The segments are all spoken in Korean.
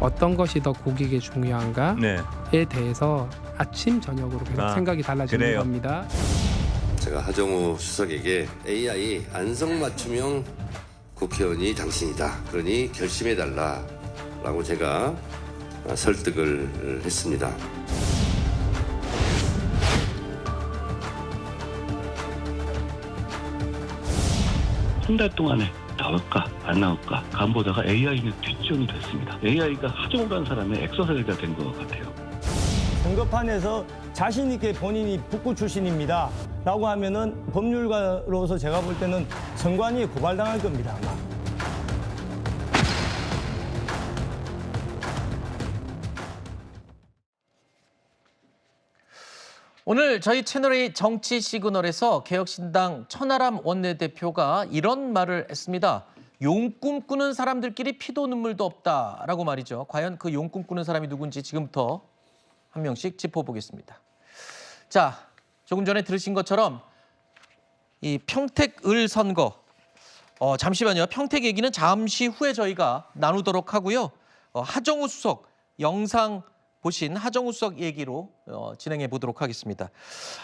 어떤 것이 더 국익에 중요한가에 네. 대해서 아침 저녁으로 계속 생각이 달라지는 그래요. 겁니다. 제가 하정우 수석에게 AI 안성맞춤형 국회의원이 당신이다. 그러니 결심해달라라고 제가 설득을 했습니다. 한 달 동안에 나올까 안 나올까 간보다가 AI는 뒷전이 됐습니다. AI가 하정우라는 사람의 엑서사이즈가 된 것 같아요. 선거판에서 자신 있게 본인이 북구 출신입니다 라고 하면은 법률가로서 제가 볼 때는 선관위에 고발당할 겁니다, 아마. 오늘 저희 채널의 정치 시그널에서 개혁신당 천하람 원내대표가 이런 말을 했습니다. 용꿈 꾸는 사람들끼리 피도 눈물도 없다라고 말이죠. 과연 그 용꿈 꾸는 사람이 누군지 지금부터 한 명씩 짚어보겠습니다. 자, 조금 전에 들으신 것처럼 이 평택을 선거, 잠시만요. 평택 얘기는 잠시 후에 저희가 나누도록 하고요. 하정우 수석 영상 보신 하정우 수석 얘기로 진행해 보도록 하겠습니다.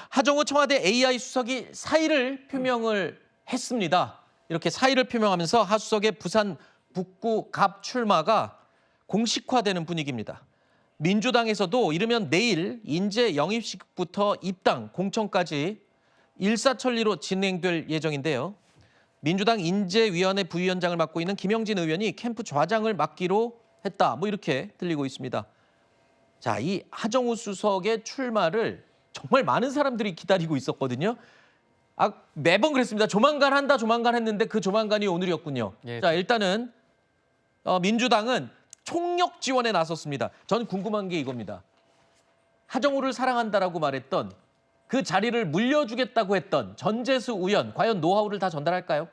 하정우 청와대 AI 수석이 사의를 표명을 했습니다. 이렇게 사의를 표명하면서 하 수석의 부산 북구 갑 출마가 공식화되는 분위기입니다. 민주당에서도 이르면 내일 인재 영입식부터 입당, 공천까지 일사천리로 진행될 예정인데요. 민주당 인재위원회 부위원장을 맡고 있는 김영진 의원이 캠프 좌장을 맡기로 했다. 뭐 이렇게 들리고 있습니다. 자, 이 하정우 수석의 출마를 정말 많은 사람들이 기다리고 있었거든요. 매번 그랬습니다. 조만간 한다, 조만간 했는데 그 조만간이 오늘이었군요. 예. 자, 일단은 민주당은 총력 지원에 나섰습니다. 전 궁금한 게 이겁니다. 하정우를 사랑한다라고 말했던 그 자리를 물려주겠다고 했던 전재수 의원, 과연 노하우를 다 전달할까요?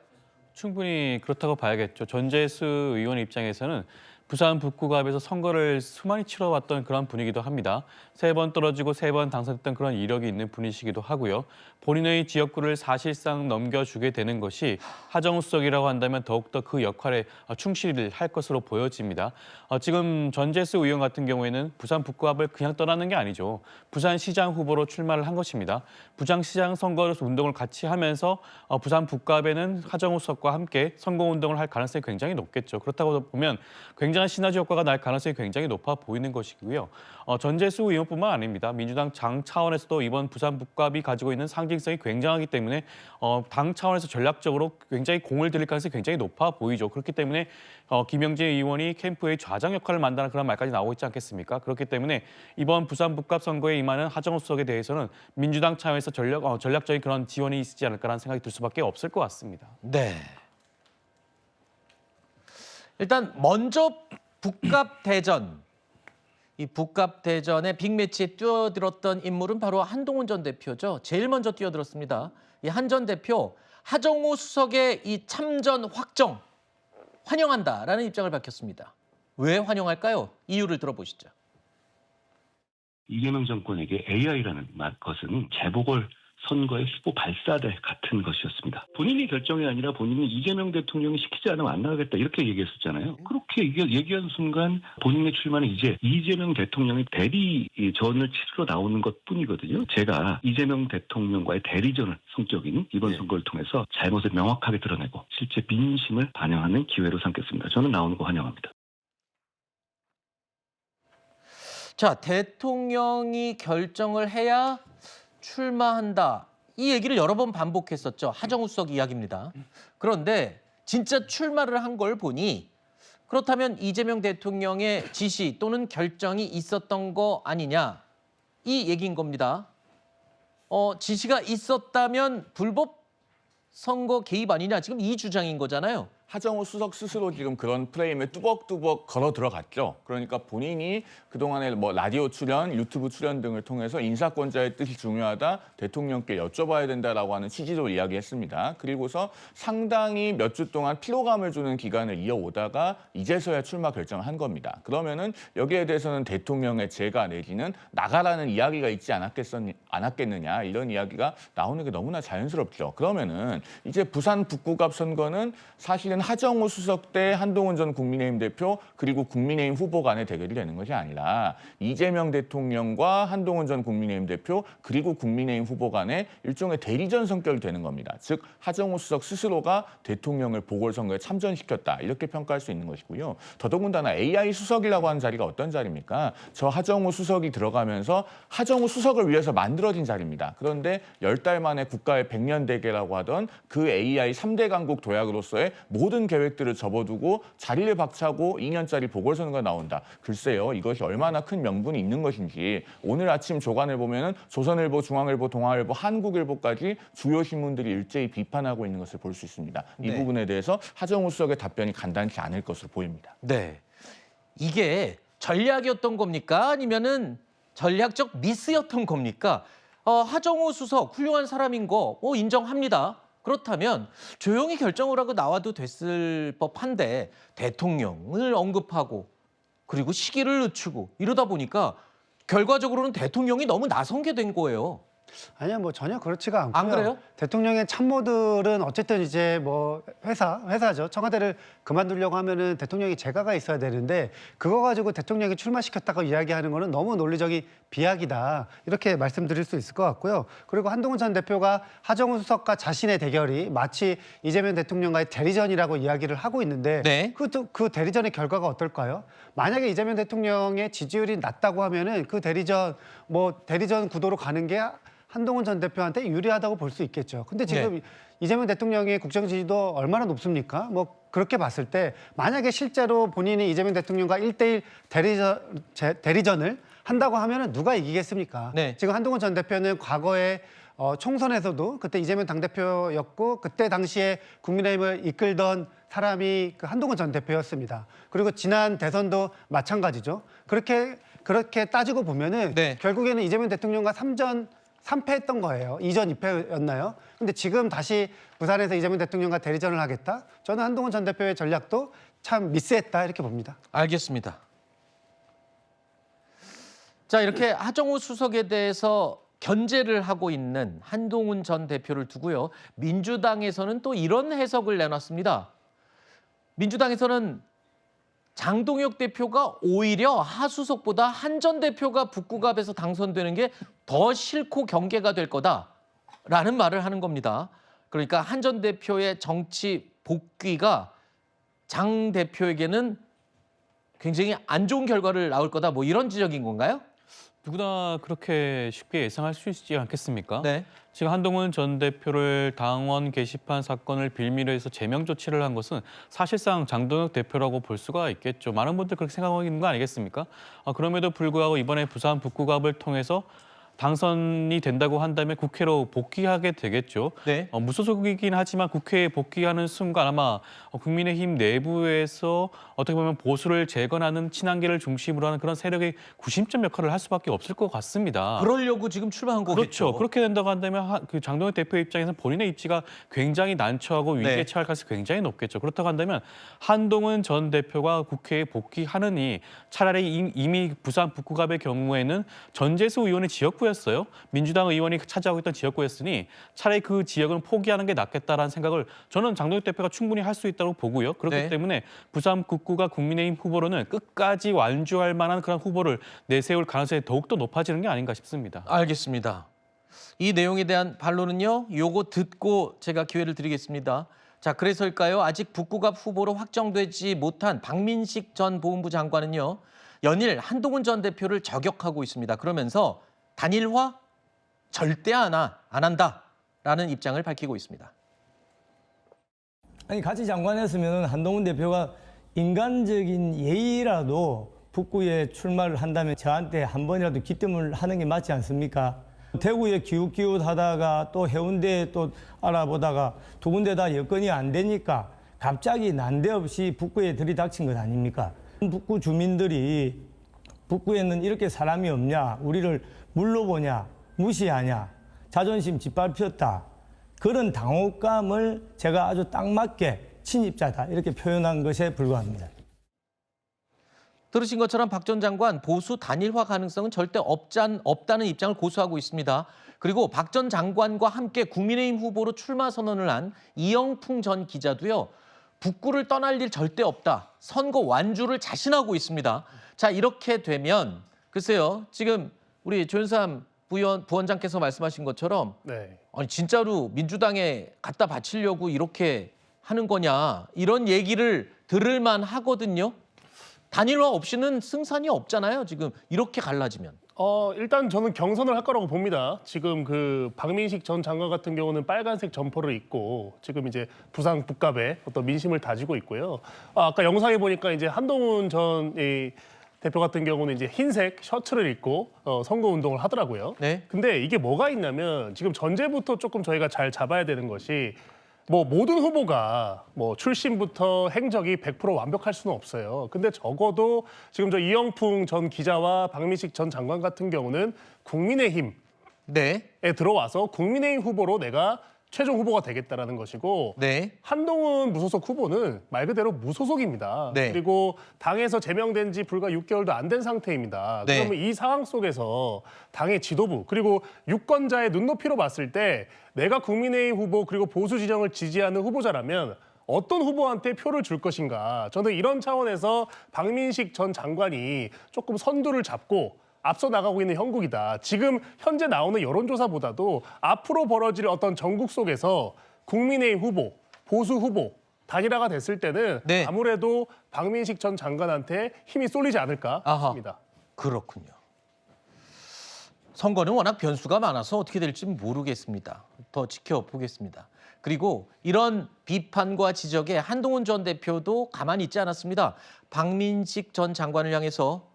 충분히 그렇다고 봐야겠죠. 전재수 의원 입장에서는 부산 북구갑에서 선거를 수많이 치러왔던 그런 분이기도 합니다. 3번 떨어지고 3번 당선됐던 그런 이력이 있는 분이시기도 하고요. 본인의 지역구를 사실상 넘겨주게 되는 것이 하정우 수석이라고 한다면 더욱더 그 역할에 충실을 할 것으로 보여집니다. 지금 전재수 의원 같은 경우에는 부산 북구갑을 그냥 떠나는 게 아니죠. 부산시장 후보로 출마를 한 것입니다. 부산시장 선거 운동을 같이 하면서 부산 북구갑에는 하정우 수석과 함께 선거운동을 할 가능성이 굉장히 높겠죠. 그렇다고 보면 굉장한 시너지 효과가 날 가능성이 굉장히 높아 보이는 것이고요. 전재수 의원뿐만 아닙니다. 민주당 당 차원에서도 이번 부산 북갑이 가지고 있는 상징성이 굉장하기 때문에 당 차원에서 전략적으로 굉장히 공을 들일 가능성이 굉장히 높아 보이죠. 그렇기 때문에 김영진 의원이 캠프의 좌장 역할을 만다는 그런 말까지 나오고 있지 않겠습니까? 그렇기 때문에 이번 부산 북갑 선거에 임하는 하정우 수석에 대해서는 민주당 차원에서 전략적인 그런 지원이 있지 않을까라는 생각이 들 수밖에 없을 것 같습니다. 네. 일단 먼저 북갑 대전, 이 북갑 대전의 빅매치에 뛰어들었던 인물은 바로 한동훈 전 대표죠. 제일 먼저 뛰어들었습니다. 이 한 전 대표, 하정우 수석의 이 참전 확정 환영한다라는 입장을 밝혔습니다. 왜 환영할까요? 이유를 들어보시죠. 이재명 정권에게 AI라는 것은 재보궐 선거의 후보 발사대 같은 것이었습니다. 본인이 결정이 아니라 본인이 이재명 대통령이 시키지 않으면 안 나가겠다 이렇게 얘기했었잖아요. 그렇게 얘기한 순간 본인의 출마는 이제 이재명 대통령의 대리전을 치르러 나오는 것뿐이거든요. 제가 이재명 대통령과의 대리전을 성격인 이번 선거를 통해서 잘못을 명확하게 드러내고 실제 민심을 반영하는 기회로 삼겠습니다. 저는 나오는 거 환영합니다. 자, 대통령이 결정을 해야 출마한다. 이 얘기를 여러 번 반복했었죠. 하정우 수석 이야기입니다. 그런데 진짜 출마를 한 걸 보니 그렇다면 이재명 대통령의 지시 또는 결정이 있었던 거 아니냐. 이 얘기인 겁니다. 지시가 있었다면 불법 선거 개입 아니냐. 지금 이 주장인 거잖아요. 하정우 수석 스스로 지금 그런 프레임에 뚜벅뚜벅 걸어 들어갔죠. 그러니까 본인이 그동안에 뭐 라디오 출연, 유튜브 출연 등을 통해서 인사권자의 뜻이 중요하다, 대통령께 여쭤봐야 된다라고 하는 취지로 이야기했습니다. 그리고서 상당히 몇 주 동안 피로감을 주는 기간을 이어오다가 이제서야 출마 결정을 한 겁니다. 그러면은 여기에 대해서는 대통령의 재가 내지는 나가라는 이야기가 있지 않았겠느냐 이런 이야기가 나오는 게 너무나 자연스럽죠. 그러면은 이제 부산 북구갑 선거는 사실은 하정우 수석 대 한동훈 전 국민의힘 대표 그리고 국민의힘 후보 간의 대결이 되는 것이 아니라 이재명 대통령과 한동훈 전 국민의힘 대표 그리고 국민의힘 후보 간의 일종의 대리전 성격이 되는 겁니다. 즉 하정우 수석 스스로가 대통령을 보궐선거에 참전시켰다 이렇게 평가할 수 있는 것이고요. 더더군다나 AI 수석이라고 하는 자리가 어떤 자리입니까? 저 하정우 수석이 들어가면서 하정우 수석을 위해서 만들어진 자리입니다. 그런데 10달 만에 국가의 100년 대계라고 하던 그 AI 3대 강국 도약으로서의 모든 계획들을 접어두고 자리를 박차고 2년짜리 보궐선거가 나온다. 글쎄요, 이것이 얼마나 큰 명분이 있는 것인지 오늘 아침 조간을 보면은 조선일보, 중앙일보, 동아일보, 한국일보까지 주요 신문들이 일제히 비판하고 있는 것을 볼 수 있습니다. 이 네. 부분에 대해서 하정우 수석의 답변이 간단치 않을 것으로 보입니다. 네. 이게 전략이었던 겁니까? 아니면은 전략적 미스였던 겁니까? 하정우 수석 훌륭한 사람인 거 인정합니다. 그렇다면 조용히 결정을 하고 나와도 됐을 법한데 대통령을 언급하고 그리고 시기를 늦추고 이러다 보니까 결과적으로는 대통령이 너무 나선 게 된 거예요. 아니요, 뭐 전혀 그렇지가 않고요. 안 그래요? 대통령의 참모들은 어쨌든 이제 뭐 회사죠. 청와대를 그만두려고 하면은 대통령이 재가가 있어야 되는데 그거 가지고 대통령이 출마시켰다고 이야기하는 거는 너무 논리적인 비약이다. 이렇게 말씀드릴 수 있을 것 같고요. 그리고 한동훈 전 대표가 하정우 수석과 자신의 대결이 마치 이재명 대통령과의 대리전이라고 이야기를 하고 있는데 네. 그 대리전의 결과가 어떨까요? 만약에 이재명 대통령의 지지율이 낮다고 하면은 그 대리전 구도로 가는 게 한동훈 전 대표한테 유리하다고 볼 수 있겠죠. 근데 지금 이재명 대통령의 국정 지지도 얼마나 높습니까? 뭐 그렇게 봤을 때 만약에 실제로 본인이 이재명 대통령과 1대1 대리전을 한다고 하면은 누가 이기겠습니까? 네. 지금 한동훈 전 대표는 과거에 총선에서도 그때 이재명 당대표였고 그때 당시에 국민의힘을 이끌던 사람이 그 한동훈 전 대표였습니다. 그리고 지난 대선도 마찬가지죠. 그렇게 따지고 보면은 네. 결국에는 이재명 대통령과 3패했던 거예요. 2전 2패였나요? 근데 지금 다시 부산에서 이재명 대통령과 대리전을 하겠다? 저는 한동훈 전 대표의 전략도 참 미스했다 이렇게 봅니다. 알겠습니다. 자, 이렇게 하정우 수석에 대해서 견제를 하고 있는 한동훈 전 대표를 두고요. 민주당에서는 또 이런 해석을 내놨습니다. 민주당에서는 장동혁 대표가 오히려 하 수석보다 한 전 대표가 북구갑에서 당선되는 게 더 싫고 경계가 될 거다라는 말을 하는 겁니다. 그러니까 한 전 대표의 정치 복귀가 장 대표에게는 굉장히 안 좋은 결과를 낳을 거다 뭐 이런 지적인 건가요? 누구나 그렇게 쉽게 예상할 수 있지 않겠습니까? 네. 지금 한동훈 전 대표를 당원 게시판 사건을 빌미로 해서 제명 조치를 한 것은 사실상 장동혁 대표라고 볼 수가 있겠죠. 많은 분들 그렇게 생각하고 있는 거 아니겠습니까? 그럼에도 불구하고 이번에 부산 북구갑을 통해서 당선이 된다고 한다면 국회로 복귀하게 되겠죠. 네. 무소속이긴 하지만 국회에 복귀하는 순간 아마 국민의힘 내부에서 어떻게 보면 보수를 재건하는 친한계를 중심으로 하는 그런 세력의 구심점 역할을 할 수밖에 없을 것 같습니다. 그러려고 지금 출마한 거겠죠. 그렇죠. 그렇게 된다고 한다면 그 장동혁 대표 입장에서는 본인의 입지가 굉장히 난처하고 위기에 네. 처할 가능성이 굉장히 높겠죠. 그렇다고 한다면 한동훈 전 대표가 국회에 복귀하느니 차라리 이미 부산 북구갑의 경우에는 전재수 의원의 지역구였어요. 민주당 의원이 차지하고 있던 지역구였으니 차라리 그 지역은 포기하는 게 낫겠다라는 생각을 저는 장동혁 대표가 충분히 할 수 있다고 보고요. 그렇기 네. 때문에 부산 북구가 국민의힘 후보로는 끝까지 완주할 만한 그런 후보를 내세울 가능성이 더욱더 높아지는 게 아닌가 싶습니다. 알겠습니다. 이 내용에 대한 반론은요. 요거 듣고 제가 기회를 드리겠습니다. 자, 그래서일까요? 아직 북구갑 후보로 확정되지 못한 박민식 전 보훈부 장관은요. 연일 한동훈 전 대표를 저격하고 있습니다. 그러면서 단일화 절대 안 한다라는 입장을 밝히고 있습니다. 아니 같이 장관했으면 한동훈 대표가 인간적인 예의라도 북구에 출마를 한다면 저한테 한 번이라도 기뜸을 하는 게 맞지 않습니까? 대구에 기웃기웃하다가 또 해운대에 또 알아보다가 두 군데 다 여건이 안 되니까 갑자기 난데없이 북구에 들이닥친 것 아닙니까? 북구 주민들이 북구에는 이렇게 사람이 없냐, 우리를 물러보냐, 무시하냐, 자존심 짓밟혔다. 그런 당혹감을 제가 아주 딱 맞게 친입자다 이렇게 표현한 것에 불과합니다. 들으신 것처럼 박 전 장관 보수 단일화 가능성은 절대 없다는 입장을 고수하고 있습니다. 그리고 박 전 장관과 함께 국민의힘 후보로 출마 선언을 한 이영풍 전 기자도요. 북구를 떠날 일 절대 없다. 선거 완주를 자신하고 있습니다. 자, 이렇게 되면 글쎄요. 지금 우리 조윤삼 부원장께서 말씀하신 것처럼 네. 아니 진짜로 민주당에 갖다 바치려고 이렇게 하는 거냐 이런 얘기를 들을만 하거든요. 단일화 없이는 승산이 없잖아요. 지금 이렇게 갈라지면. 일단 저는 경선을 할 거라고 봅니다. 지금 그 박민식 전 장관 같은 경우는 빨간색 점퍼를 입고 지금 이제 부산 북갑에 어떤 민심을 다지고 있고요. 아까 영상에 보니까 이제 한동훈 전 대표 같은 경우는 이제 흰색 셔츠를 입고 선거 운동을 하더라고요. 네. 근데 이게 뭐가 있냐면 지금 전제부터 조금 저희가 잘 잡아야 되는 것이 뭐 모든 후보가 뭐 출신부터 행적이 100% 완벽할 수는 없어요. 근데 적어도 지금 저 이영풍 전 기자와 박민식 전 장관 같은 경우는 국민의힘에 네. 들어와서 국민의힘 후보로 내가 최종 후보가 되겠다라는 것이고 네. 한동훈 무소속 후보는 말 그대로 무소속입니다. 네. 그리고 당에서 제명된 지 불과 6개월도 안 된 상태입니다. 네. 그러면 이 상황 속에서 당의 지도부 그리고 유권자의 눈높이로 봤을 때 내가 국민의힘 후보 그리고 보수 진영을 지지하는 후보자라면 어떤 후보한테 표를 줄 것인가. 저는 이런 차원에서 박민식 전 장관이 조금 선두를 잡고 앞서 나가고 있는 형국이다. 지금 현재 나오는 여론조사보다도 앞으로 벌어질 어떤 전국 속에서 국민의힘 후보, 보수 후보 단일화가 됐을 때는 네. 아무래도 박민식 전 장관한테 힘이 쏠리지 않을까 아하. 싶습니다. 그렇군요. 선거는 워낙 변수가 많아서 어떻게 될지 모르겠습니다. 더 지켜보겠습니다. 그리고 이런 비판과 지적에 한동훈 전 대표도 가만히 있지 않았습니다. 박민식 전 장관을 향해서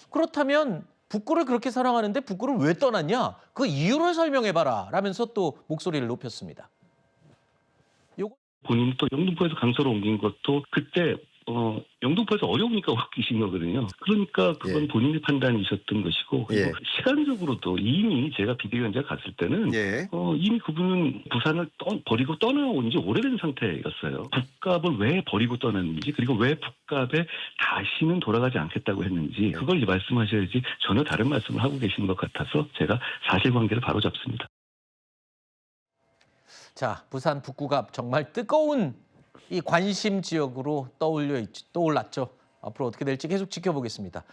그렇다면 북구를 그렇게 사랑하는데 북구를 왜 떠났냐? 그 이유를 설명해봐라 라면서 또 목소리를 높였습니다. 본인이 또 영등포에서 강서로 옮긴 것도 그때 영등포에서 어려우니까 옮기신 거거든요. 그러니까 그건 예. 본인의 판단이셨던 것이고 그리고 예. 시간적으로도 이미 제가 비대위원장 갔을 때는 예. 이미 그분은 부산을 버리고 떠나온 지 오래된 상태였어요. 북갑을 왜 버리고 떠났는지 그리고 왜 북갑에 다시는 돌아가지 않겠다고 했는지 그걸 이제 말씀하셔야지 전혀 다른 말씀을 하고 계시는 것 같아서 제가 사실관계를 바로잡습니다. 자, 부산 북구갑 정말 뜨거운 이 관심 지역으로 떠올랐죠. 앞으로 어떻게 될지 계속 지켜보겠습니다.